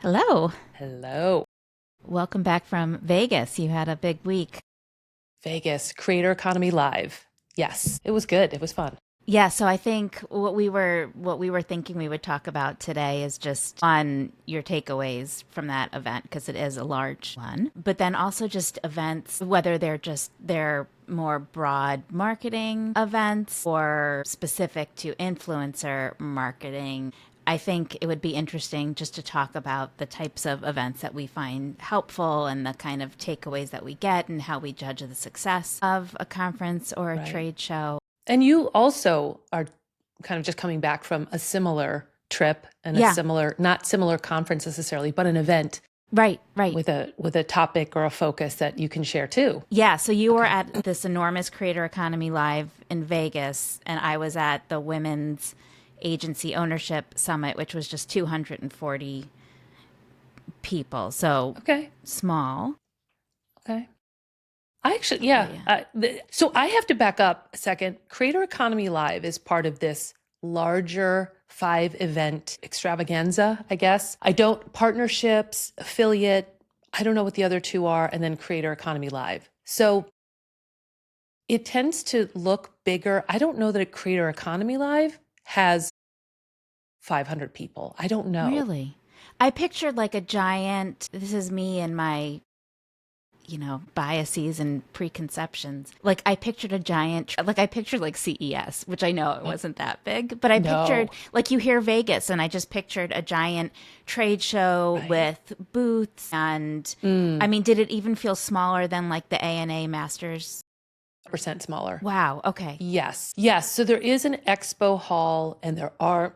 Hello. Hello. Welcome back from Vegas. You had a big week. Vegas, Creator Economy Live. Yes, it was good. It was fun. Yeah, so I think what we were thinking we would talk about today is just on your takeaways from that event because it is a large one. But then also just events, whether they're more broad marketing events or specific to influencer marketing. I think it would be interesting just to talk about the types of events that we find helpful and the kind of takeaways that we get and how we judge the success of a conference or a Right. trade show. And you also are kind of just coming back from a similar trip and a Yeah, similar, not similar conference necessarily, but an event right. with a topic or a focus that you can share too. Yeah, so you were Okay. at this enormous Creator Economy Live in Vegas, and I was at the Women's Agency Ownership Summit, which was just 240 people. So Okay. small, Okay. I actually, yeah. but yeah. So I have to back up a second. Creator Economy Live is part of this larger 5 event extravaganza, I guess. I don't, partnerships, affiliate, I don't know what the other two are, and then Creator Economy Live. So it tends to look bigger. I don't know that a Creator Economy Live has 500 people. I don't know. Really? I pictured like a giant, this is me and my biases and preconceptions. Like I pictured a giant, like I pictured like CES, which I know it wasn't that big, but I pictured No. like you hear Vegas and I just pictured a giant trade show Right. with booths. And I Mm, mean, did it even feel smaller than like the ANA Masters? percent smaller. Wow. Okay. Yes. Yes. So there is an expo hall and there are,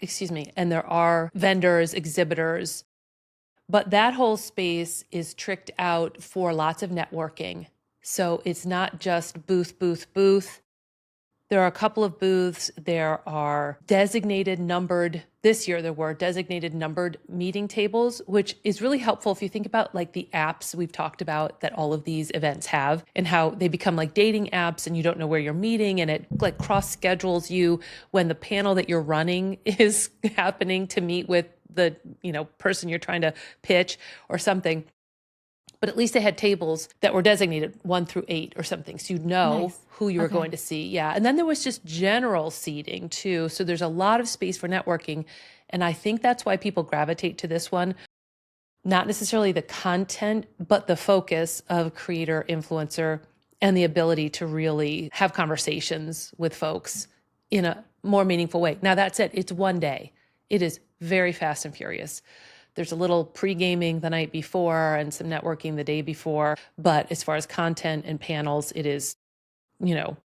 excuse me, and there are vendors, exhibitors, but that whole space is tricked out for lots of networking. So it's not just booth, booth, booth. There are a couple of booths. There are designated numbered, this year there were designated numbered meeting tables, which is really helpful if you think about like the apps we've talked about that all of these events have and how they become like dating apps and you don't know where you're meeting and it like cross schedules you when the panel that you're running is happening to meet with the, person you're trying to pitch or something, but at least they had tables that were designated 1 through 8 or something. So you'd know Nice. who you were Okay. going to see. Yeah. And then there was just general seating too. So there's a lot of space for networking. And I think that's why people gravitate to this one. Not necessarily the content, but the focus of creator, influencer, and the ability to really have conversations with folks in a more meaningful way. Now, that said, it's one day. It is very fast and furious. There's a little pre-gaming the night before and some networking the day before. But as far as content and panels, it is, you know,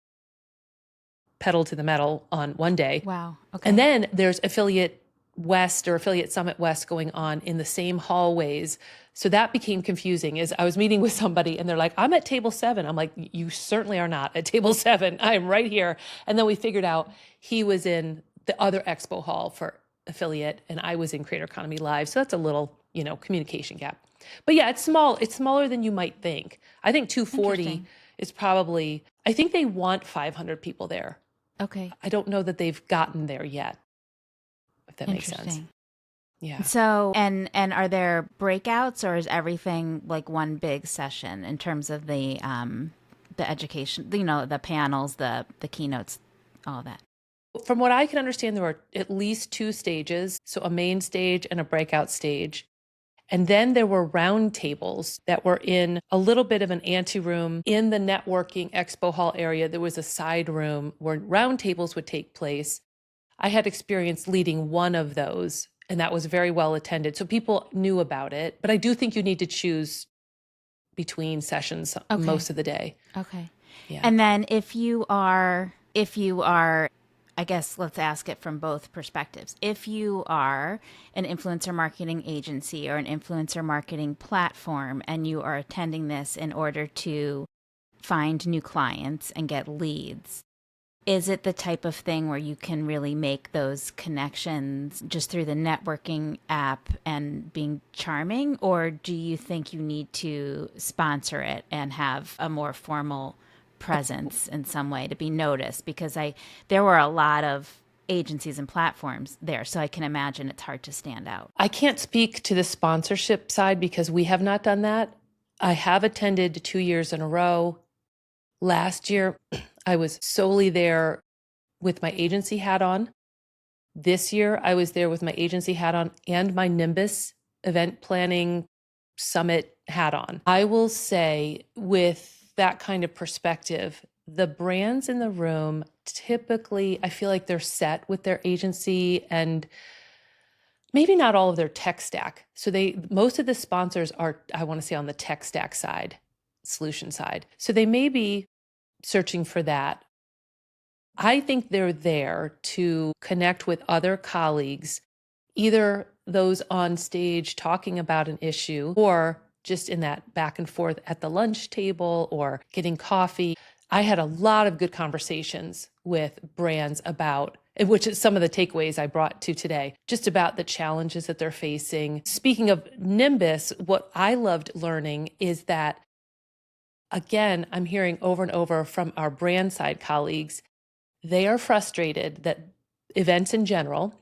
pedal to the metal on one day. Wow. And Okay. then there's Affiliate West or Affiliate Summit West going on in the same hallways. So that became confusing as I was meeting with somebody and they're like, I'm at table 7. I'm like, you certainly are not at table 7. I am right here. And then we figured out he was in the other expo hall for Affiliate and I was in Creator Economy Live. So that's a little, communication gap. But yeah, it's small. It's smaller than you might think. I think 240 Interesting. is probably, I think they want 500 people there. Okay. I don't know that they've gotten there yet, if that makes sense. Interesting. Yeah. So, and are there breakouts or is everything like one big session in terms of the education, the panels, the keynotes, all of that? From what I can understand, there are at least 2 stages. So a main stage and a breakout stage. And then there were round tables that were in a little bit of an anteroom in the networking expo hall area. There was a side room where round tables would take place. I had experience leading one of those, and that was very well attended. So people knew about it. But I do think you need to choose between sessions Okay. most of the day. Okay. Yeah. And then if you are, I guess let's ask it from both perspectives. If you are an influencer marketing agency or an influencer marketing platform and you are attending this in order to find new clients and get leads, is it the type of thing where you can really make those connections just through the networking app and being charming? Or do you think you need to sponsor it and have a more formal presence in some way to be noticed? Because there were a lot of agencies and platforms there. So I can imagine it's hard to stand out. I can't speak to the sponsorship side because we have not done that. I have attended 2 years in a row. Last year, I was solely there with my agency hat on. This year, I was there with my agency hat on and my Nimbus event planning summit hat on. I will say, with that kind of perspective, the brands in the room typically, I feel like they're set with their agency and maybe not all of their tech stack. So most of the sponsors are, I want to say, on the tech stack side, solution side. So they may be searching for that. I think they're there to connect with other colleagues, either those on stage talking about an issue or just in that back and forth at the lunch table or getting coffee. I had a lot of good conversations with brands about, which is some of the takeaways I brought to today, just about the challenges that they're facing. Speaking of Nimbus, what I loved learning is that, again, I'm hearing over and over from our brand side colleagues, they are frustrated that events in general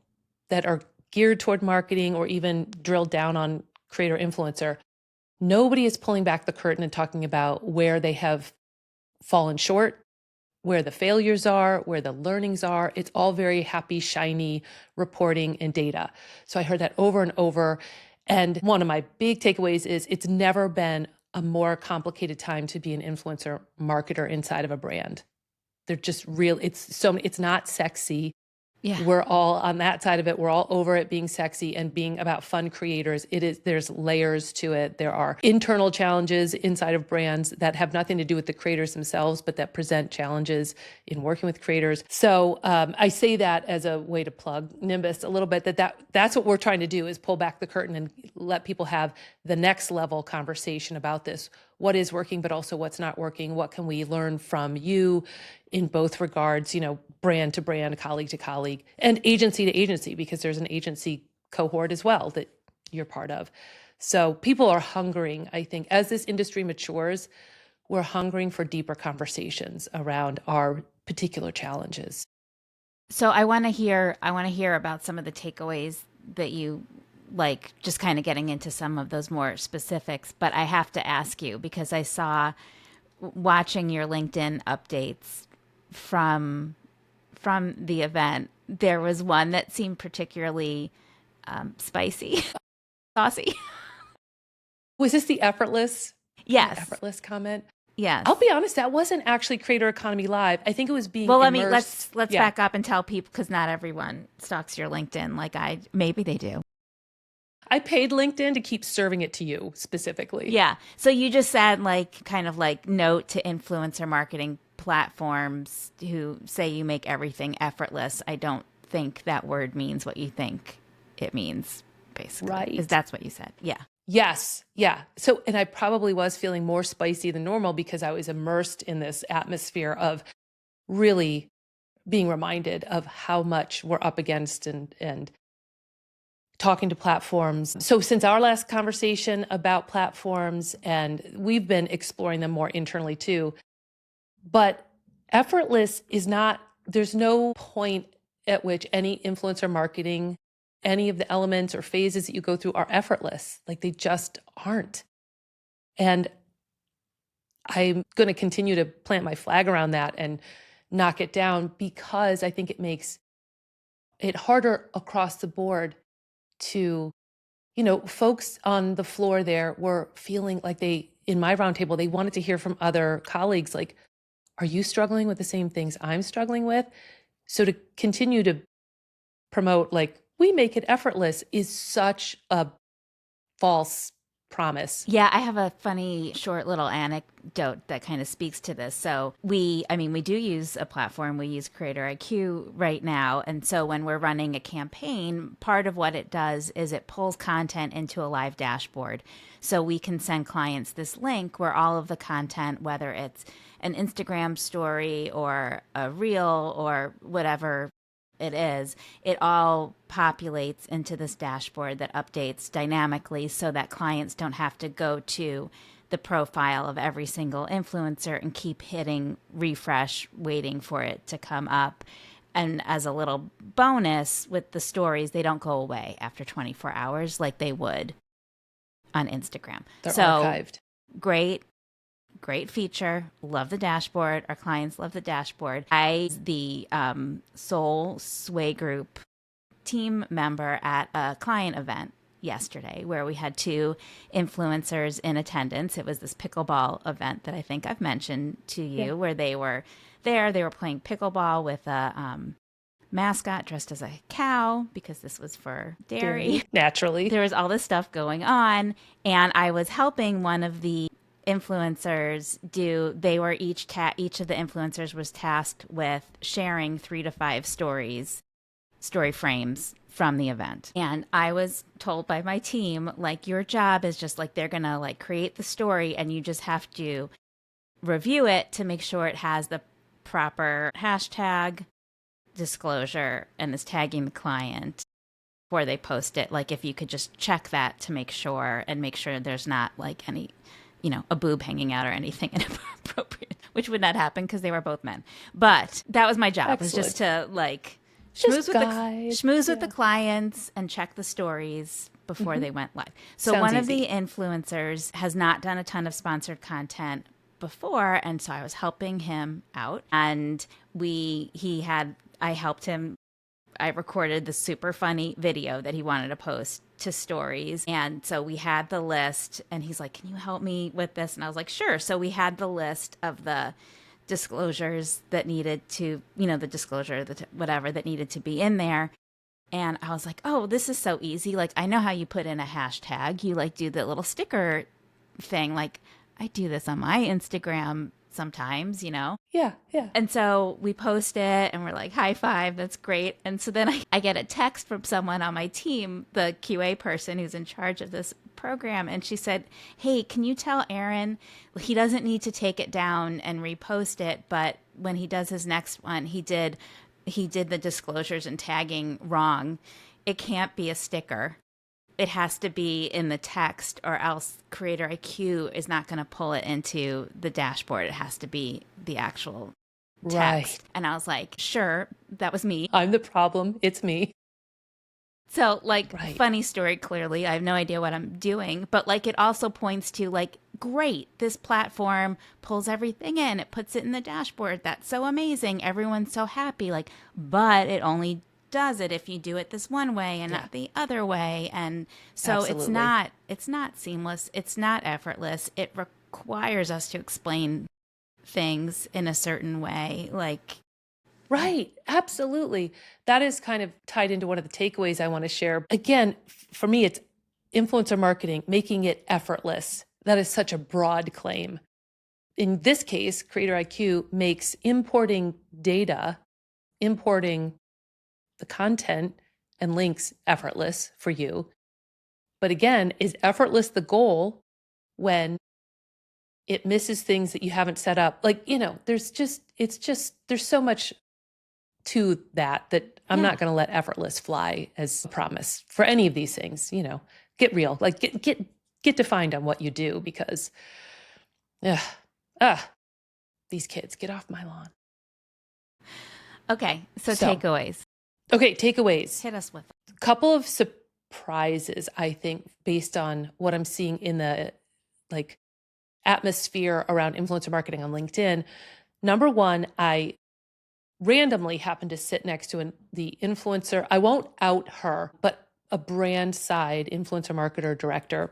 that are geared toward marketing or even drilled down on creator influencer, nobody is pulling back the curtain and talking about where they have fallen short, where the failures are, where the learnings are. It's all very happy, shiny reporting and data. So I heard that over and over. And one of my big takeaways is it's never been a more complicated time to be an influencer marketer inside of a brand. They're just real. It's not sexy. Yeah. We're all on that side of it. We're all over it being sexy and being about fun creators. There's layers to it. There are internal challenges inside of brands that have nothing to do with the creators themselves, but that present challenges in working with creators. So I say that as a way to plug Nimbus a little bit, that's what we're trying to do, is pull back the curtain and let people have the next level conversation about this. What is working, but also what's not working? What can we learn from you in both regards, brand to brand, colleague to colleague, and agency to agency, because there's an agency cohort as well that you're part of. So people are hungering, I think, as this industry matures, we're hungering for deeper conversations around our particular challenges. So I want to hear about some of the takeaways that you like, just kind of getting into some of those more specifics, but I have to ask you because I saw watching your LinkedIn updates from the event, there was one that seemed particularly spicy, saucy. Was this the effortless? Yes. Effortless comment? Yes. I'll be honest, that wasn't actually Creator Economy Live. I think it was being well, immersed. let's back up and tell people, because not everyone stalks your LinkedIn like maybe they do. I paid LinkedIn to keep serving it to you specifically. Yeah. So you just said kind of note to influencer marketing platforms who say you make everything effortless. I don't think that word means what you think it means, basically. Right. Is that's what you said? Yeah. Yes. Yeah. So, and I probably was feeling more spicy than normal because I was immersed in this atmosphere of really being reminded of how much we're up against and talking to platforms. So since our last conversation about platforms, and we've been exploring them more internally too, but effortless is not, there's no point at which any influencer marketing, any of the elements or phases that you go through are effortless. Like they just aren't. And I'm going to continue to plant my flag around that and knock it down because I think it makes it harder across the board to, folks on the floor there were feeling like in my roundtable, they wanted to hear from other colleagues, like, are you struggling with the same things I'm struggling with? So to continue to promote, we make it effortless is such a false promise. Yeah, I have a funny short little anecdote that kind of speaks to this. So we do use a platform. We use Creator IQ right now. And so when we're running a campaign, part of what it does is it pulls content into a live dashboard. So we can send clients this link where all of the content, whether it's an Instagram story or a reel or whatever it all populates into this dashboard that updates dynamically so that clients don't have to go to the profile of every single influencer and keep hitting refresh, waiting for it to come up. And as a little bonus with the stories, they don't go away after 24 hours like they would on Instagram. They're So archived. great, great feature. Love the dashboard. Our clients love the dashboard. The sole Sway Group team member at a client event yesterday where we had two influencers in attendance. It was this pickleball event that I think I've mentioned to Yeah. you where they were there. They were playing pickleball with a mascot dressed as a cow because this was for dairy. Naturally. There was all this stuff going on, and I was helping one of the influencers do. They were each of the influencers was tasked with sharing 3 to 5 story frames from the event. And I was told by my team, like, your job is just like, they're gonna like create the story and you just have to review it to make sure it has the proper hashtag disclosure and is tagging the client before they post it. Like, if you could just check that to make sure and make sure there's not like any, a boob hanging out or anything inappropriate, which would not happen because they were both men. But that was my job, was just to like schmooze with the clients and check the stories before they went live. So Sounds one of easy. the influencers has not done a ton of sponsored content before, and so I was helping him out, and I helped him. I recorded the super funny video that he wanted to post to stories. And so we had the list, and he's like, "Can you help me with this?" And I was like, "Sure." So we had the list of the disclosures that needed to, the disclosure, whatever that needed to be in there. And I was like, "Oh, this is so easy. Like, I know how you put in a hashtag. You like do the little sticker thing. Like, I do this on my Instagram sometimes, Yeah, yeah. And so we post it and we're like, high five, that's great. And so then I get a text from someone on my team, the QA person who's in charge of this program. And she said, "Hey, can you tell Aaron he doesn't need to take it down and repost it, but when he does his next one, he did the disclosures and tagging wrong. It can't be a sticker. It has to be in the text, or else Creator IQ is not going to pull it into the dashboard. It has to be the actual text." Right. And I was like, "Sure." That was me. I'm the problem. It's me. So, like, Right. funny story, clearly. I have no idea what I'm doing. But, like, it also points to, like, great, this platform pulls everything in. It puts it in the dashboard. That's so amazing. Everyone's so happy. Like, but it only does it if you do it this one way and not the other way. And so Absolutely. it's not seamless. It's not effortless. It requires us to explain things in a certain way. Like, Right. Absolutely. That is kind of tied into one of the takeaways I want to share. Again, for me, it's influencer marketing, making it effortless. That is such a broad claim. In this case, Creator IQ makes importing data, importing the content and links effortless for you. But again, is effortless the goal when it misses things that you haven't set up? Like, there's so much to that I'm Yeah. not going to let effortless fly as a promise for any of these things. Get real, like get defined on what you do, because these kids, get off my lawn. okay. So So, takeaways. okay, takeaways. Hit us with them. A couple of surprises, I think, based on what I'm seeing in the like atmosphere around influencer marketing on LinkedIn. Number one, I randomly happened to sit next to the influencer. I won't out her, but a brand side influencer marketer director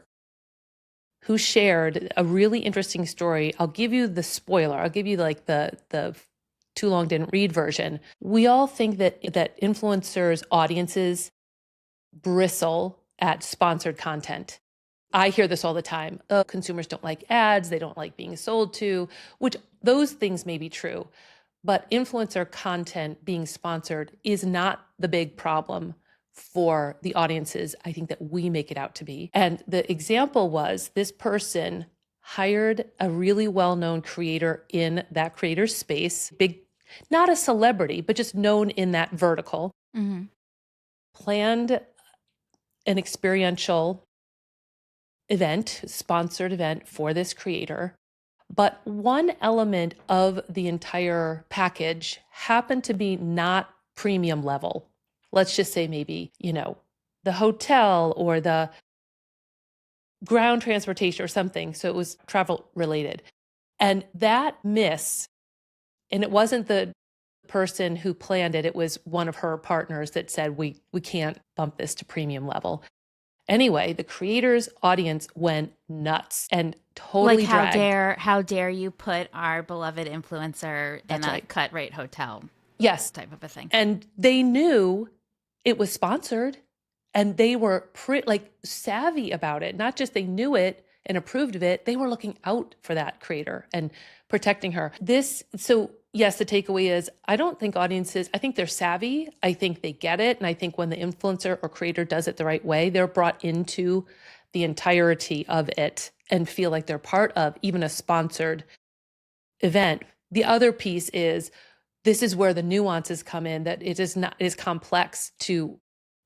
who shared a really interesting story. I'll give you the spoiler. I'll give you like the too long didn't read version. We all think that influencers' audiences bristle at sponsored content. I hear this all the time. Oh, consumers don't like ads. They don't like being sold to, which those things may be true. But influencer content being sponsored is not the big problem for the audiences I think that we make it out to be. And the example was this person hired a really well-known creator in that creator's space, big, not a celebrity, but just known in that vertical, planned an experiential event, sponsored event for this creator. But one element of the entire package happened to be not premium level. Let's just say maybe, the hotel or the ground transportation or something. So it was travel related. And that miss, and it wasn't the person who planned it, it was one of her partners that said, we can't bump this to premium level. Anyway, the creator's audience went nuts and Like totally dragged. how dare you put our beloved influencer in That's a right. cut rate hotel Yes. type of a thing. And they knew it was sponsored and they were savvy about it. Not just they knew it and approved of it, they were looking out for that creator and protecting her. So yes, the takeaway is I don't think audiences, I think they're savvy. I think they get it. And I think when the influencer or creator does it the right way, they're brought into the entirety of it and feel like they're part of even a sponsored event. The other piece is this is where the nuances come in, that it is complex to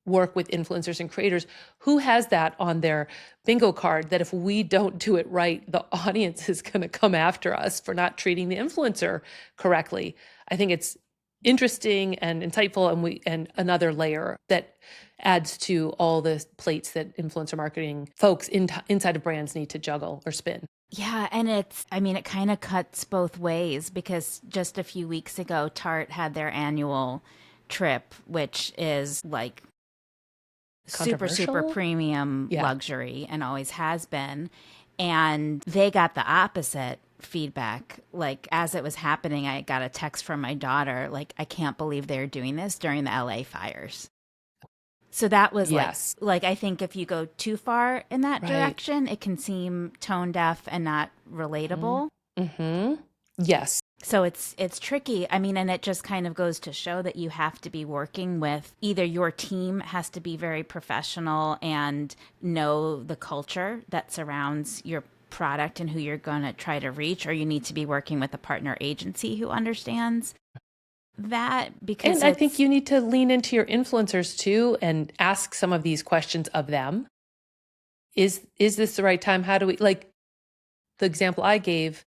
work with influencers and creators. Who has that on their bingo card that if we don't do it right, the audience is going to come after us for not treating the influencer correctly? I think it's interesting and insightful, and another layer that adds to all the plates that influencer marketing folks inside of brands need to juggle or spin. Yeah, and it kind of cuts both ways because just a few weeks ago, Tarte had their annual trip, which is like super, super Controversial? premium Yeah. luxury and always has been. And they got the opposite feedback. Like, as it was happening, I got a text from my daughter, like, I can't believe they're doing this during the LA fires. So that was Yes. I think if you go too far in that Right. direction, it can seem tone deaf and not relatable. Mm-hmm. Yes. So it's tricky. I mean, and it just kind of goes to show that you have to be working with either your team has to be very professional and know the culture that surrounds your product and who you're going to try to reach, or you need to be working with a partner agency who understands that because And I think it's you need to lean into your influencers too and ask some of these questions of them. Is this the right time? How do we, like the example I gave,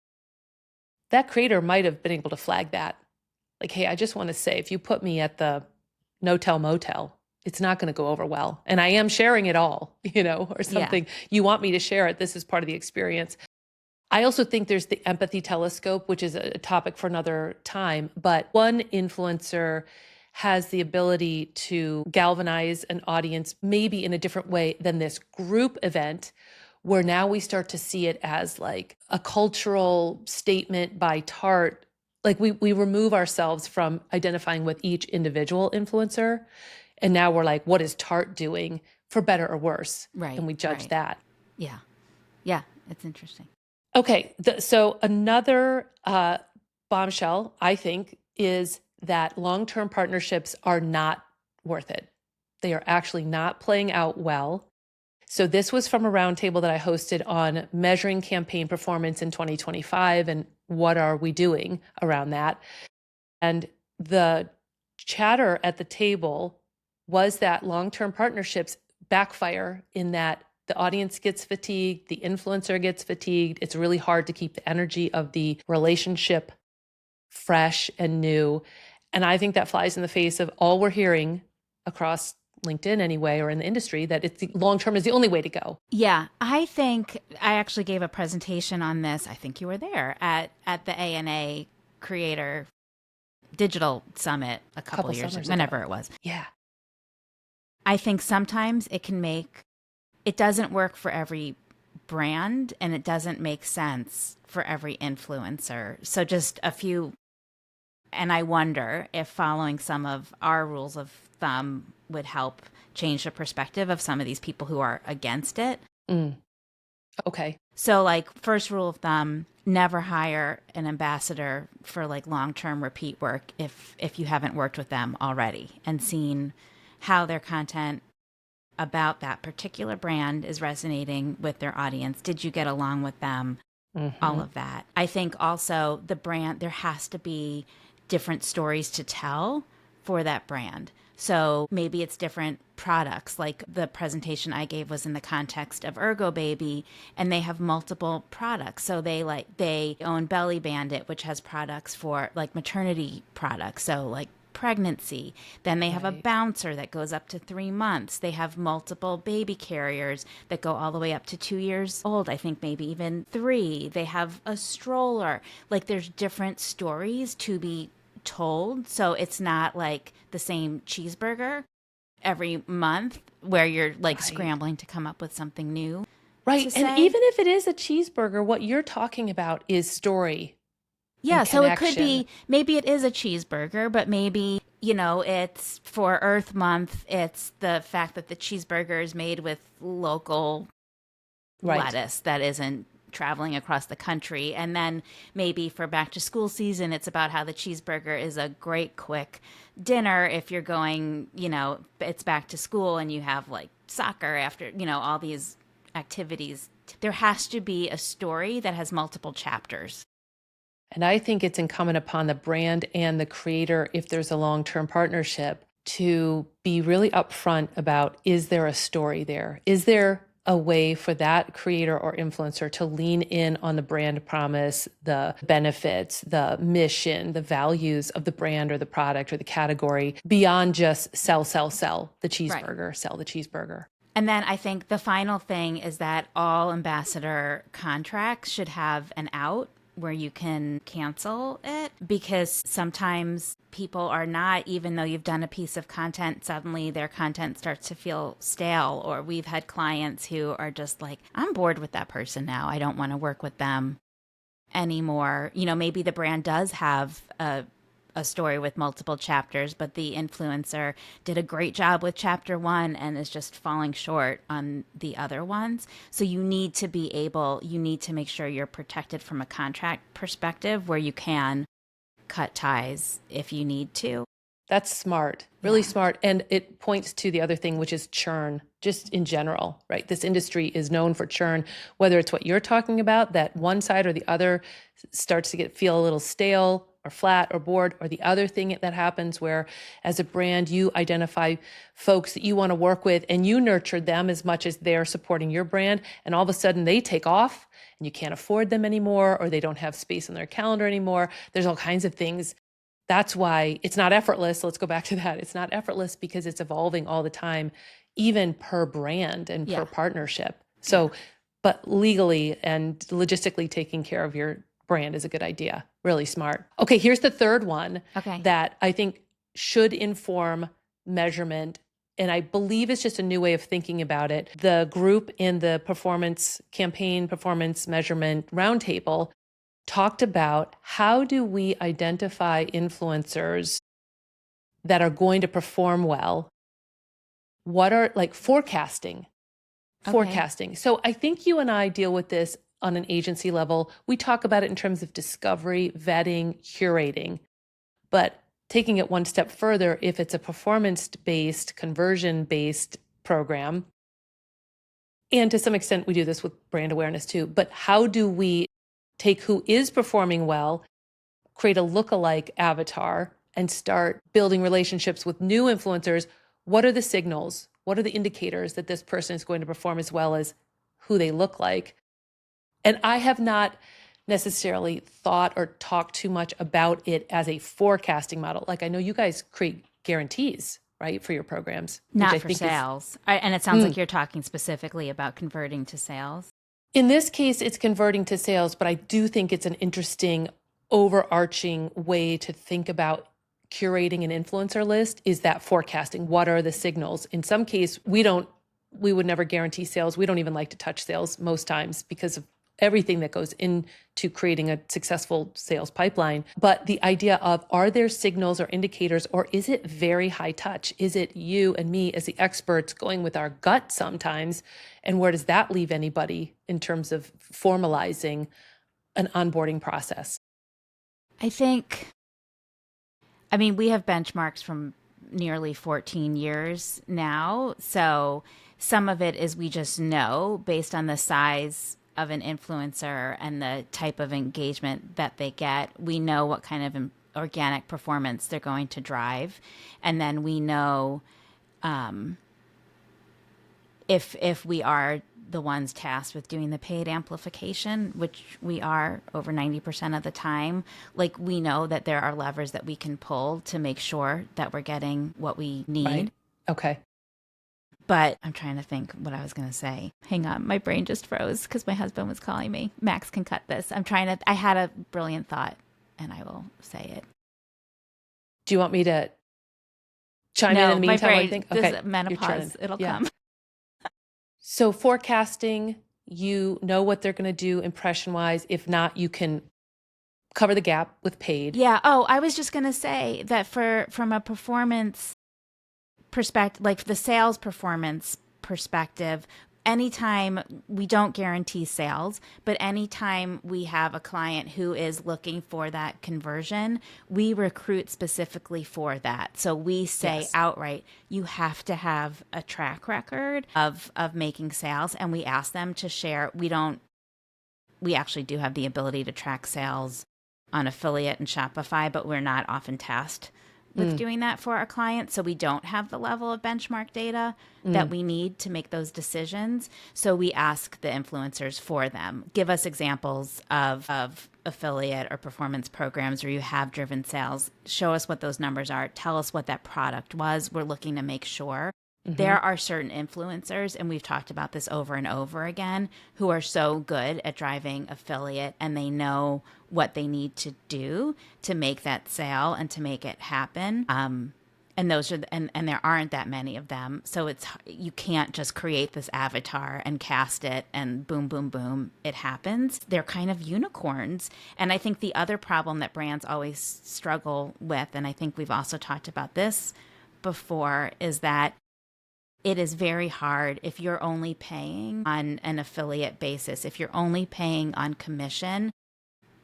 that creator might have been able to flag that. Like, hey, I just want to say, if you put me at the no-tell motel, it's not going to go over well. And I am sharing it all, or yeah. something. You want me to share it. This is part of the experience. I also think there's the empathy telescope, which is a topic for another time. But one influencer has the ability to galvanize an audience maybe in a different way than this group event, where now we start to see it as like a cultural statement by Tarte. Like we remove ourselves from identifying with each individual influencer. And now we're like, what is Tarte doing for better or worse? Right. And we judge Right. that. Yeah. Yeah. It's interesting. Okay, so another bombshell, I think, is that long-term partnerships are not worth it. They are actually not playing out well. So this was from a roundtable that I hosted on measuring campaign performance in 2025 and what are we doing around that. And the chatter at the table was that long-term partnerships backfire in that the audience gets fatigued, the influencer gets fatigued. It's really hard to keep the energy of the relationship fresh and new. And I think that flies in the face of all we're hearing across LinkedIn anyway, or in the industry, that it's long term is the only way to go. Yeah, I think I actually gave a presentation on this. I think you were there at the ANA Creator Digital Summit a couple years Summers whenever ago. it was. Yeah. I think sometimes it doesn't work for every brand and it doesn't make sense for every influencer. So just a few, and I wonder if following some of our rules of thumb would help change the perspective of some of these people who are against it. Mm. Okay. So like first rule of thumb, never hire an ambassador for like long-term repeat work if you haven't worked with them already and seen how their content about that particular brand is resonating with their audience. Did you get along with them? Mm-hmm. All of that. I think also the brand, there has to be different stories to tell for that brand. So maybe it's different products. Like the presentation I gave was in the context of Ergo Baby, and they have multiple products. So they own Belly Bandit, which has products for like maternity products. So like pregnancy. Then they have a Right. bouncer that goes up to 3 months. They have multiple baby carriers that go all the way up to 2 years old. I think maybe even three. They have a stroller. Like there's different stories to be told. So it's not like the same cheeseburger every month where you're like Right. scrambling to come up with something new to Right. And say. even if it is a cheeseburger, what you're talking about is story Yeah, and so it could connection. be maybe it is a cheeseburger, but maybe, it's for Earth Month, it's the fact that the cheeseburger is made with local Right. lettuce that isn't traveling across the country. And then maybe for back to school season, it's about how the cheeseburger is a great quick dinner if you're going, it's back to school and you have like soccer after, all these activities. There has to be a story that has multiple chapters. And I think it's incumbent upon the brand and the creator, if there's a long term partnership, to be really upfront about, is there a story there? Is there a way for that creator or influencer to lean in on the brand promise, the benefits, the mission, the values of the brand or the product or the category beyond just sell, sell, sell the Right. cheeseburger, sell the cheeseburger? And then I think the final thing is that all ambassador contracts should have an out where you can cancel it, because sometimes people are not, even though you've done a piece of content, suddenly their content starts to feel stale. Or we've had clients who are just like, I'm bored with that person now. I don't want to work with them anymore. Maybe the brand does have a story with multiple chapters, but the influencer did a great job with chapter one and is just falling short on the other ones. So you need to make sure you're protected from a contract perspective where you can cut ties if you need to. That's smart, really Yeah. smart. And it points to the other thing, which is churn, just in general, right? This industry is known for churn, whether it's what you're talking about, that one side or the other starts to feel a little stale or flat or bored, or the other thing that happens where as a brand, you identify folks that you want to work with and you nurture them as much as they're supporting your brand. And all of a sudden they take off and you can't afford them anymore, or they don't have space on their calendar anymore. There's all kinds of things. That's why it's not effortless. Let's go back to that. It's not effortless because it's evolving all the time, even per brand and per Yeah. partnership. Yeah. So, but legally and logistically taking care of your brand is a good idea. Really smart. Okay, here's the third one Okay. that I think should inform measurement. And I believe it's just a new way of thinking about it. The group in the performance campaign, performance measurement roundtable talked about, how do we identify influencers that are going to perform well? What are like forecasting? Okay. Forecasting. So I think you and I deal with this on an agency level. We talk about it in terms of discovery, vetting, curating. But taking it one step further, if it's a performance based, conversion based program, and to some extent we do this with brand awareness too, but how do we take who is performing well, create a lookalike avatar, and start building relationships with new influencers? What are the signals? What are the indicators that this person is going to perform as well as who they look like? And I have not necessarily thought or talked too much about it as a forecasting model. Like I know you guys create guarantees, right, for your programs, which Not I for think is, sales. And it sounds like you're talking specifically about converting to sales. in this case, it's converting to sales, but I do think it's an interesting overarching way to think about curating an influencer list, is that forecasting. What are the signals? In some case, we would never guarantee sales. We don't even like to touch sales most times because of everything that goes into creating a successful sales pipeline. But the idea of, are there signals or indicators, or is it very high touch? Is it you and me as the experts going with our gut sometimes? And where does that leave anybody in terms of formalizing an onboarding process? I think, I mean, we have benchmarks from nearly 14 years now. So some of it is we just know based on the size of an influencer and the type of engagement that they get, we know what kind of organic performance they're going to drive. And then we know if we are the ones tasked with doing the paid amplification, which we are over 90% of the time, like we know that there are levers that we can pull to make sure that we're getting what we Right. need. Okay. But I'm trying to think what I was going to say. Hang on, my brain just froze because my husband was calling me. Max can cut this. I had a brilliant thought and I will say it. Do you want me to chime in No, the my meantime while you brain, think? this Okay. You're menopause, trying. it'll Yeah. come. So forecasting, you know what they're going to do impression wise. If not, you can cover the gap with paid. Yeah. Oh, I was just going to say that from a performance perspective, like the sales performance perspective, anytime we don't guarantee sales, but anytime we have a client who is looking for that conversion, we recruit specifically for that. So we say Yes. outright, you have to have a track record of making sales, and we ask them to share. We actually do have the ability to track sales on affiliate and Shopify, but we're not often tasked with doing that for our clients. So we don't have the level of benchmark data that we need to make those decisions. So we ask the influencers for them. Give us examples of affiliate or performance programs where you have driven sales. Show us what those numbers are. Tell us what that product was. We're looking to make sure. There are certain influencers, and we've talked about this over and over again, who are so good at driving affiliate and they know what they need to do to make that sale and to make it happen. And those are and there aren't that many of them, so you can't just create this avatar and cast it and boom boom boom it happens. They're kind of unicorns. And I think the other problem that brands always struggle with, and I think we've also talked about this before, is that it is very hard if you're only paying on an affiliate basis, if you're only paying on commission.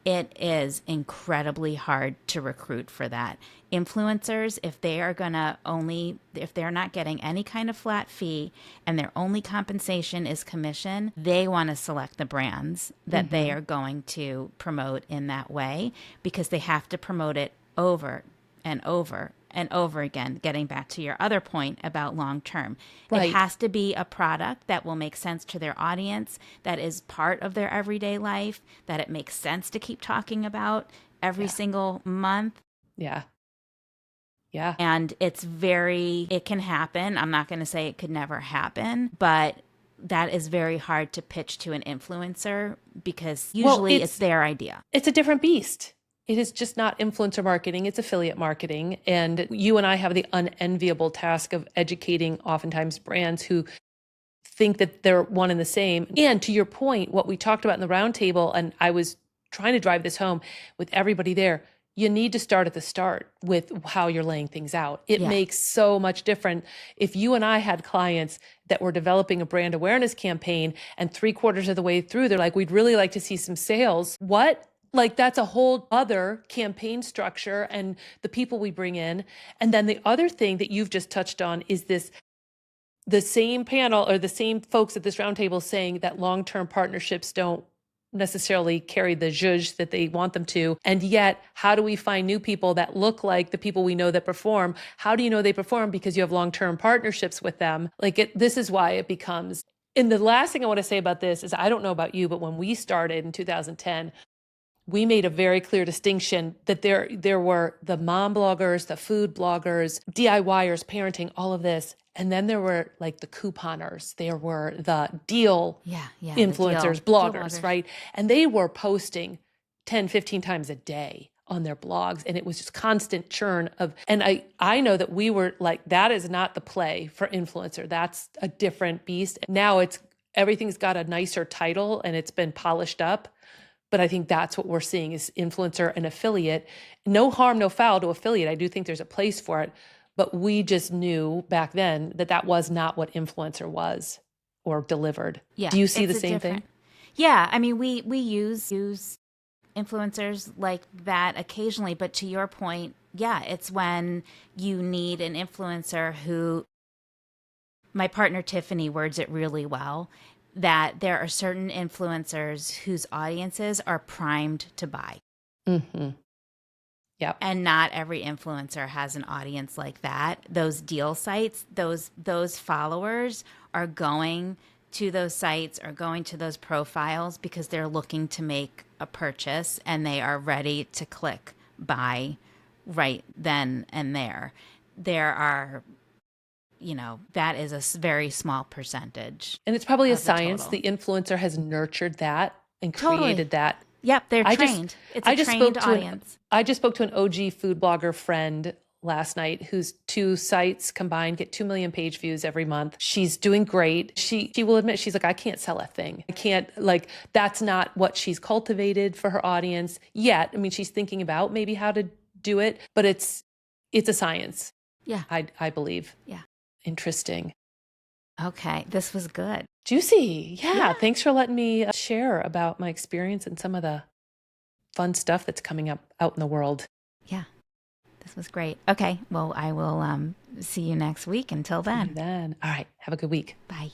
It is incredibly hard to recruit for that. Influencers, if they're not getting any kind of flat fee and their only compensation is commission, they want to select the brands that they are going to promote in that way, because they have to promote it over and over and over again, getting back to your other point about long term. It Right. has to be a product that will make sense to their audience, that is part of their everyday life, that it makes sense to keep talking about every single month. Yeah. Yeah. And it can happen. I'm not going to say it could never happen, but that is very hard to pitch to an influencer because usually it's their idea. It's a different beast. It is just not influencer marketing, it's affiliate marketing. And you and I have the unenviable task of educating oftentimes brands who think that they're one and the same. And to your point, what we talked about in the roundtable, and I was trying to drive this home with everybody there, you need to start at the start with how you're laying things out. It makes so much different. If you and I had clients that were developing a brand awareness campaign and 3/4 of the way through, they're like, we'd really like to see some sales. What? Like, that's a whole other campaign structure and the people we bring in. And then the other thing that you've just touched on is the same panel or the same folks at this roundtable saying that long-term partnerships don't necessarily carry the zhuzh that they want them to. And yet, how do we find new people that look like the people we know that perform? How do you know they perform? Because you have long-term partnerships with them. This is why it becomes. And the last thing I want to say about this is, I don't know about you, but when we started in 2010, we made a very clear distinction that there were the mom bloggers, the food bloggers, DIYers, parenting, all of this. And then there were like the couponers. There were the deal influencers, bloggers, right? And they were posting 10, 15 times a day on their blogs. And it was just constant churn and I know that we were like, that is not the play for influencer. That's a different beast. Now everything's got a nicer title and it's been polished up. But I think that's what we're seeing is influencer and affiliate. No harm, no foul to affiliate. I do think there's a place for it. But we just knew back then that was not what influencer was or delivered. Yeah. Do you see the same thing? Yeah. I mean, we use influencers like that occasionally. But to your point, yeah, it's when you need an influencer who, my partner Tiffany words it really well, that there are certain influencers whose audiences are primed to buy. Mm-hmm. Yep. And not every influencer has an audience like that. Those deal sites, those followers are going to those sites or going to those profiles because they're looking to make a purchase and they are ready to click buy right then and there. There are, that is a very small percentage And it's probably a of the science. total. The influencer has nurtured that and Totally. created that. Yep, they're I just trained. It's a I just trained spoke to an audience. I just spoke to an OG food blogger friend last night whose two sites combined get 2 million page views every month. She's doing great. She will admit, she's like, I can't sell a thing. I can't, like, that's not what she's cultivated for her audience yet. I mean, she's thinking about maybe how to do it, but it's a science. Yeah. I believe. Yeah. Interesting. Okay, this was good. Juicy. Yeah. Yeah. Thanks for letting me share about my experience and some of the fun stuff that's coming up out in the world. Yeah. This was great. Okay, well, I will see you next week. Until See you then. then. All right. Have a good week. Bye.